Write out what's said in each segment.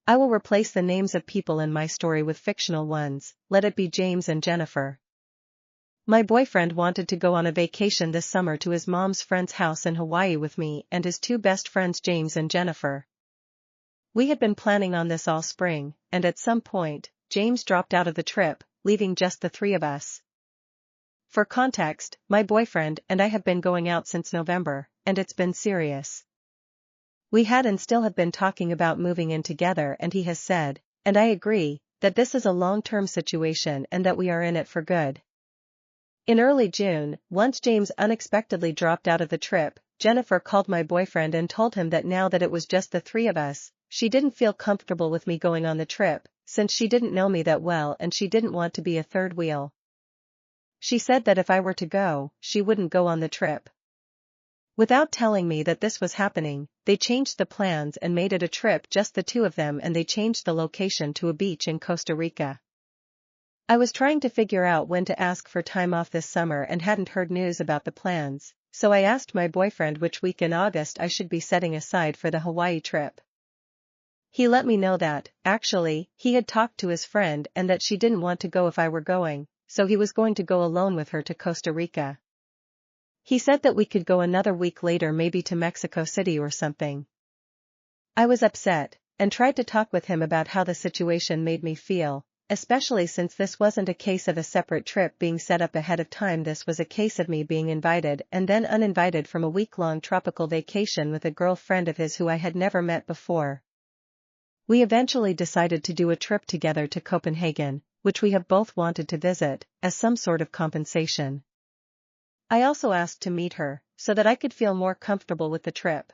I will replace the names of people in my story with fictional ones, let it be James and Jennifer. My boyfriend wanted to go on a vacation this summer to his mom's friend's house in Hawaii with me and his two best friends James and Jennifer. We had been planning on this all spring, and at some point, James dropped out of the trip, leaving just the three of us. For context, my boyfriend and I have been going out since November, and it's been serious. We had and still have been talking about moving in together, and he has said, and I agree, that this is a long-term situation and that we are in it for good. In early June, once James unexpectedly dropped out of the trip, Jennifer called my boyfriend and told him that now that it was just the three of us, she didn't feel comfortable with me going on the trip, since she didn't know me that well and she didn't want to be a third wheel. She said that if I were to go, she wouldn't go on the trip. Without telling me that this was happening, they changed the plans and made it a trip just the two of them, and they changed the location to a beach in Costa Rica. I was trying to figure out when to ask for time off this summer and hadn't heard news about the plans, so I asked my boyfriend which week in August I should be setting aside for the Hawaii trip. He let me know that, actually, he had talked to his friend and that she didn't want to go if I were going, so he was going to go alone with her to Costa Rica. He said that we could go another week later, maybe to Mexico City or something. I was upset, and tried to talk with him about how the situation made me feel, especially since this wasn't a case of a separate trip being set up ahead of time. This was a case of me being invited and then uninvited from a week-long tropical vacation with a girlfriend of his who I had never met before. We eventually decided to do a trip together to Copenhagen, which we have both wanted to visit, as some sort of compensation. I also asked to meet her, so that I could feel more comfortable with the trip.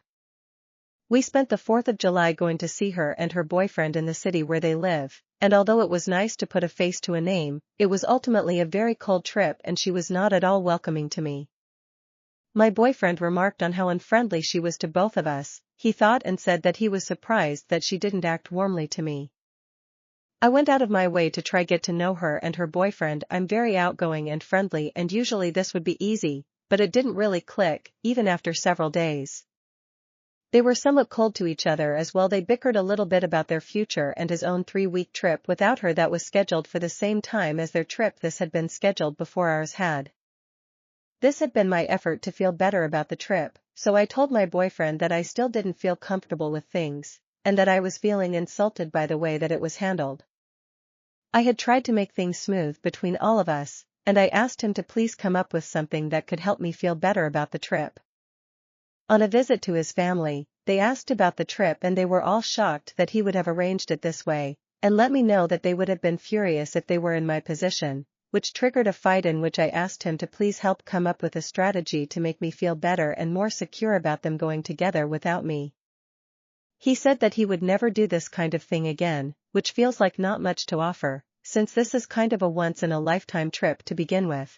We spent the 4th of July going to see her and her boyfriend in the city where they live, and although it was nice to put a face to a name, it was ultimately a very cold trip and she was not at all welcoming to me. My boyfriend remarked on how unfriendly she was to both of us. He thought and said that he was surprised that she didn't act warmly to me. I went out of my way to try get to know her and her boyfriend. I'm very outgoing and friendly, and usually this would be easy, but it didn't really click, even after several days. They were somewhat cold to each other as well. They bickered a little bit about their future and his own 3-week trip without her that was scheduled for the same time as their trip. This had been scheduled before ours had. This had been my effort to feel better about the trip, so I told my boyfriend that I still didn't feel comfortable with things, and that I was feeling insulted by the way that it was handled. I had tried to make things smooth between all of us, and I asked him to please come up with something that could help me feel better about the trip. On a visit to his family, they asked about the trip and they were all shocked that he would have arranged it this way, and let me know that they would have been furious if they were in my position, which triggered a fight in which I asked him to please help come up with a strategy to make me feel better and more secure about them going together without me. He said that he would never do this kind of thing again, which feels like not much to offer, since this is kind of a once-in-a-lifetime trip to begin with.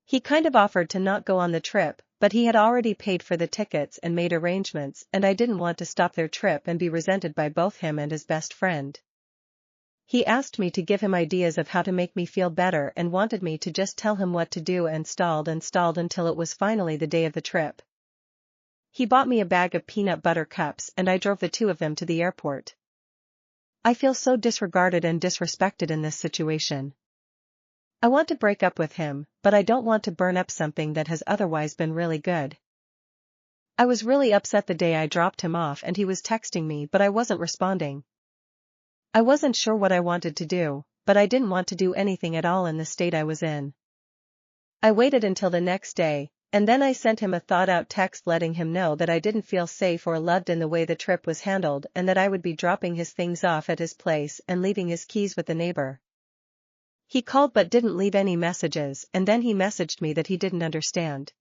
He kind of offered to not go on the trip, but he had already paid for the tickets and made arrangements, and I didn't want to stop their trip and be resented by both him and his best friend. He asked me to give him ideas of how to make me feel better and wanted me to just tell him what to do, and stalled until it was finally the day of the trip. He bought me a bag of peanut butter cups and I drove the two of them to the airport. I feel so disregarded and disrespected in this situation. I want to break up with him, but I don't want to burn up something that has otherwise been really good. I was really upset the day I dropped him off and he was texting me, but I wasn't responding. I wasn't sure what I wanted to do, but I didn't want to do anything at all in the state I was in. I waited until the next day, and then I sent him a thought-out text letting him know that I didn't feel safe or loved in the way the trip was handled and that I would be dropping his things off at his place and leaving his keys with the neighbor. He called but didn't leave any messages, and then he messaged me that he didn't understand.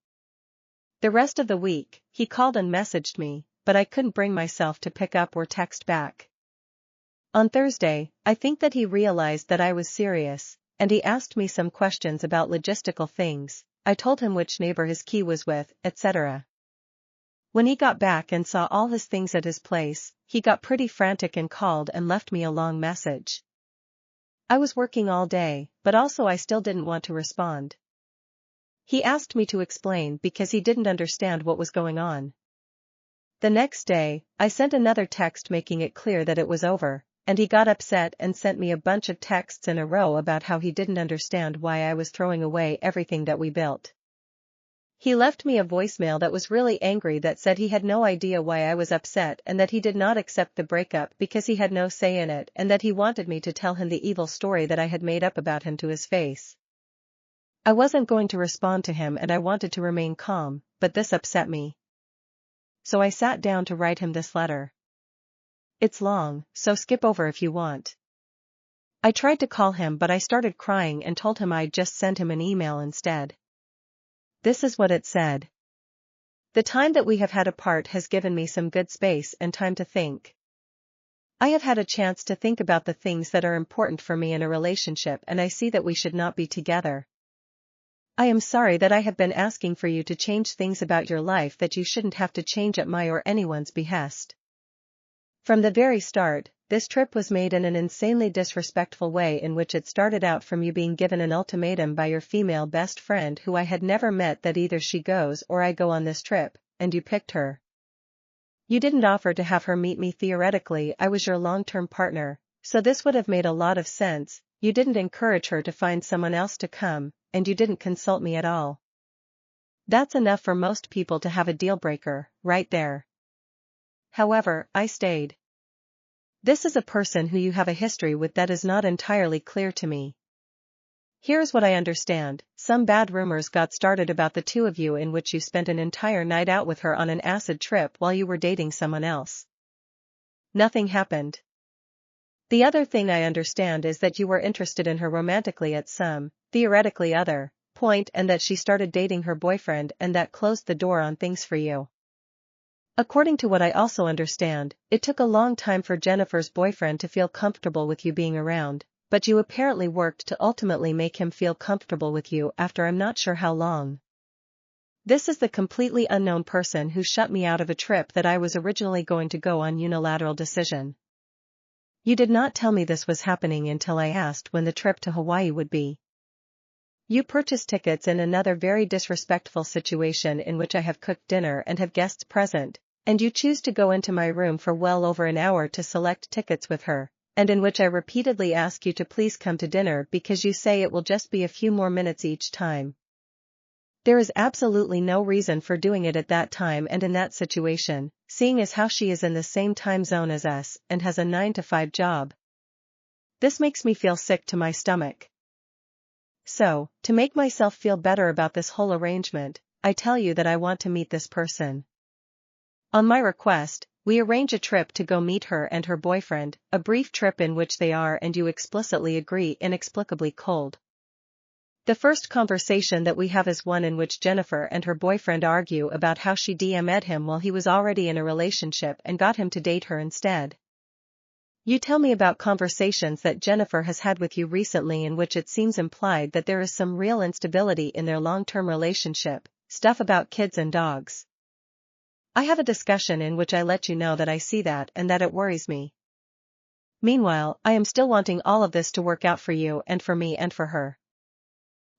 The rest of the week, he called and messaged me, but I couldn't bring myself to pick up or text back. On Thursday, I think that he realized that I was serious, and he asked me some questions about logistical things. I told him which neighbor his key was with, etc. When he got back and saw all his things at his place, he got pretty frantic and called and left me a long message. I was working all day, but also I still didn't want to respond. He asked me to explain because he didn't understand what was going on. The next day, I sent another text making it clear that it was over, and he got upset and sent me a bunch of texts in a row about how he didn't understand why I was throwing away everything that we built. He left me a voicemail that was really angry that said he had no idea why I was upset and that he did not accept the breakup because he had no say in it and that he wanted me to tell him the evil story that I had made up about him to his face. I wasn't going to respond to him and I wanted to remain calm, but this upset me. So I sat down to write him this letter. It's long, so skip over if you want. I tried to call him but I started crying and told him I'd just send him an email instead. This is what it said. The time that we have had apart has given me some good space and time to think. I have had a chance to think about the things that are important for me in a relationship and I see that we should not be together. I am sorry that I have been asking for you to change things about your life that you shouldn't have to change at my or anyone's behest. From the very start, this trip was made in an insanely disrespectful way in which it started out from you being given an ultimatum by your female best friend who I had never met that either she goes or I go on this trip, and you picked her. You didn't offer to have her meet me. Theoretically, I was your long-term partner, so this would have made a lot of sense. You didn't encourage her to find someone else to come, and you didn't consult me at all. That's enough for most people to have a deal breaker, right there. However, I stayed. This is a person who you have a history with that is not entirely clear to me. Here's what I understand: some bad rumors got started about the two of you in which you spent an entire night out with her on an acid trip while you were dating someone else. Nothing happened. The other thing I understand is that you were interested in her romantically at some, theoretically other, point and that she started dating her boyfriend and that closed the door on things for you. According to what I also understand, it took a long time for Jennifer's boyfriend to feel comfortable with you being around, but you apparently worked to ultimately make him feel comfortable with you after I'm not sure how long. This is the completely unknown person who shut me out of a trip that I was originally going to go on unilateral decision. You did not tell me this was happening until I asked when the trip to Hawaii would be. You purchased tickets in another very disrespectful situation in which I have cooked dinner and have guests present, and you choose to go into my room for well over an hour to select tickets with her, and in which I repeatedly ask you to please come to dinner because you say it will just be a few more minutes each time. There is absolutely no reason for doing it at that time and in that situation, seeing as how she is in the same time zone as us and has a 9-to-5 job. This makes me feel sick to my stomach. So, to make myself feel better about this whole arrangement, I tell you that I want to meet this person. On my request, we arrange a trip to go meet her and her boyfriend, a brief trip in which they are and you explicitly agree inexplicably cold. The first conversation that we have is one in which Jennifer and her boyfriend argue about how she DM'd him while he was already in a relationship and got him to date her instead. You tell me about conversations that Jennifer has had with you recently in which it seems implied that there is some real instability in their long-term relationship, stuff about kids and dogs. I have a discussion in which I let you know that I see that and that it worries me. Meanwhile, I am still wanting all of this to work out for you and for me and for her.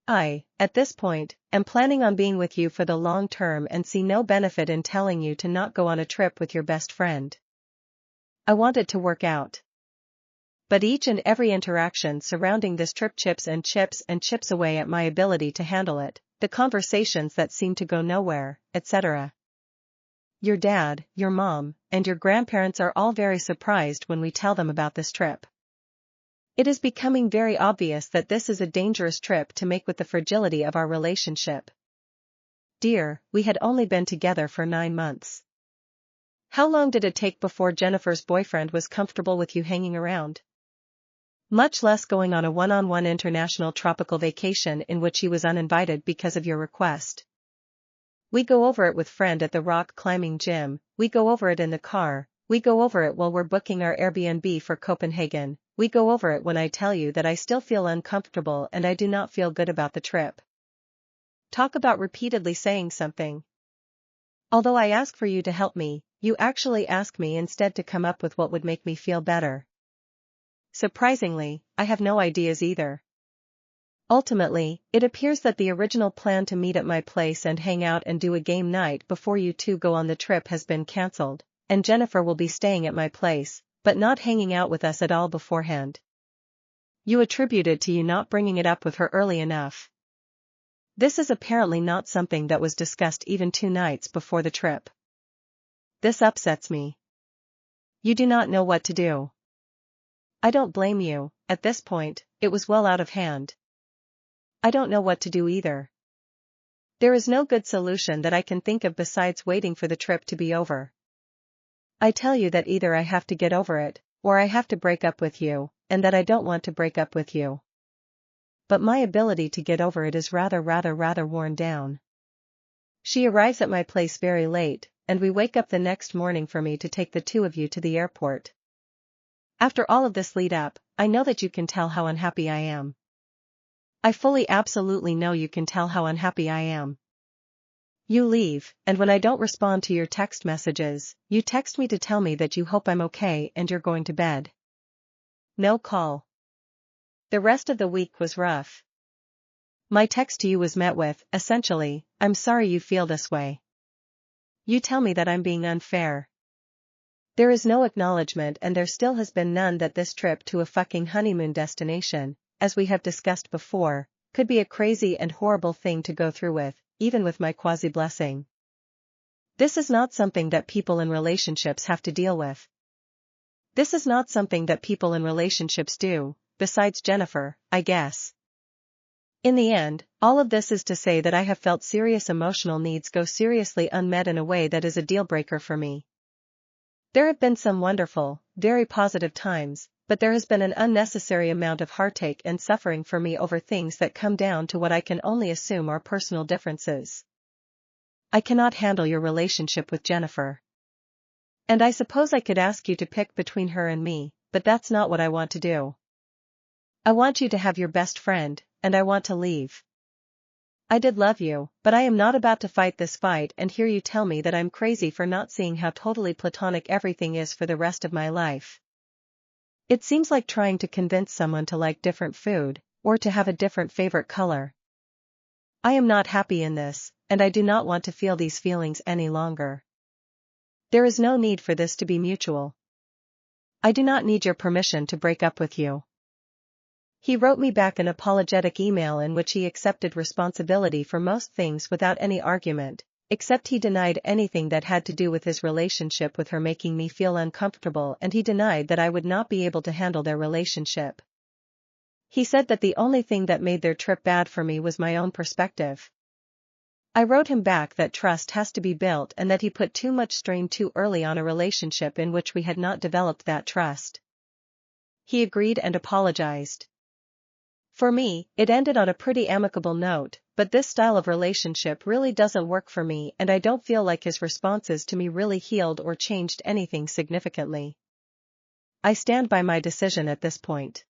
I, at this point, am planning on being with you for the long term and see no benefit in telling you to not go on a trip with your best friend. I want it to work out. But each and every interaction surrounding this trip chips away at my ability to handle it, the conversations that seem to go nowhere, etc. Your dad, your mom, and your grandparents are all very surprised when we tell them about this trip. It is becoming very obvious that this is a dangerous trip to make with the fragility of our relationship. Dear, we had only been together for 9 months. How long did it take before Jennifer's boyfriend was comfortable with you hanging around? Much less going on a one-on-one international tropical vacation in which he was uninvited because of your request. We go over it with friend at the rock climbing gym, we go over it in the car, we go over it while we're booking our Airbnb for Copenhagen, we go over it when I tell you that I still feel uncomfortable and I do not feel good about the trip. Talk about repeatedly saying something. Although I ask for you to help me, you actually ask me instead to come up with what would make me feel better. Surprisingly, I have no ideas either. Ultimately, it appears that the original plan to meet at my place and hang out and do a game night before you two go on the trip has been cancelled, and Jennifer will be staying at my place, but not hanging out with us at all beforehand. You attribute it to you not bringing it up with her early enough. This is apparently not something that was discussed even 2 nights before the trip. This upsets me. You do not know what to do. I don't blame you. At this point, it was well out of hand. I don't know what to do either. There is no good solution that I can think of besides waiting for the trip to be over. I tell you that either I have to get over it, or I have to break up with you, and that I don't want to break up with you. But my ability to get over it is rather worn down. She arrives at my place very late, and we wake up the next morning for me to take the 2 of you to the airport. After all of this lead up, I know that you can tell how unhappy I am. I fully absolutely know you can tell how unhappy I am. You leave, and when I don't respond to your text messages, you text me to tell me that you hope I'm okay and you're going to bed. No call. The rest of the week was rough. My text to you was met with, essentially, "I'm sorry you feel this way." You tell me that I'm being unfair. There is no acknowledgement, and there still has been none, that this trip to a fucking honeymoon destination, as we have discussed before, could be a crazy and horrible thing to go through with, even with my quasi-blessing. This is not something that people in relationships have to deal with. This is not something that people in relationships do, besides Jennifer, I guess. In the end, all of this is to say that I have felt serious emotional needs go seriously unmet in a way that is a deal-breaker for me. There have been some wonderful, very positive times, but there has been an unnecessary amount of heartache and suffering for me over things that come down to what I can only assume are personal differences. I cannot handle your relationship with Jennifer. And I suppose I could ask you to pick between her and me, but that's not what I want to do. I want you to have your best friend, and I want to leave. I did love you, but I am not about to fight this fight and hear you tell me that I'm crazy for not seeing how totally platonic everything is for the rest of my life. It seems like trying to convince someone to like different food, or to have a different favorite color. I am not happy in this, and I do not want to feel these feelings any longer. There is no need for this to be mutual. I do not need your permission to break up with you. He wrote me back an apologetic email in which he accepted responsibility for most things without any argument, except he denied anything that had to do with his relationship with her making me feel uncomfortable, and he denied that I would not be able to handle their relationship. He said that the only thing that made their trip bad for me was my own perspective. I wrote him back that trust has to be built and that he put too much strain too early on a relationship in which we had not developed that trust. He agreed and apologized. For me, it ended on a pretty amicable note, but this style of relationship really doesn't work for me, and I don't feel like his responses to me really healed or changed anything significantly. I stand by my decision at this point.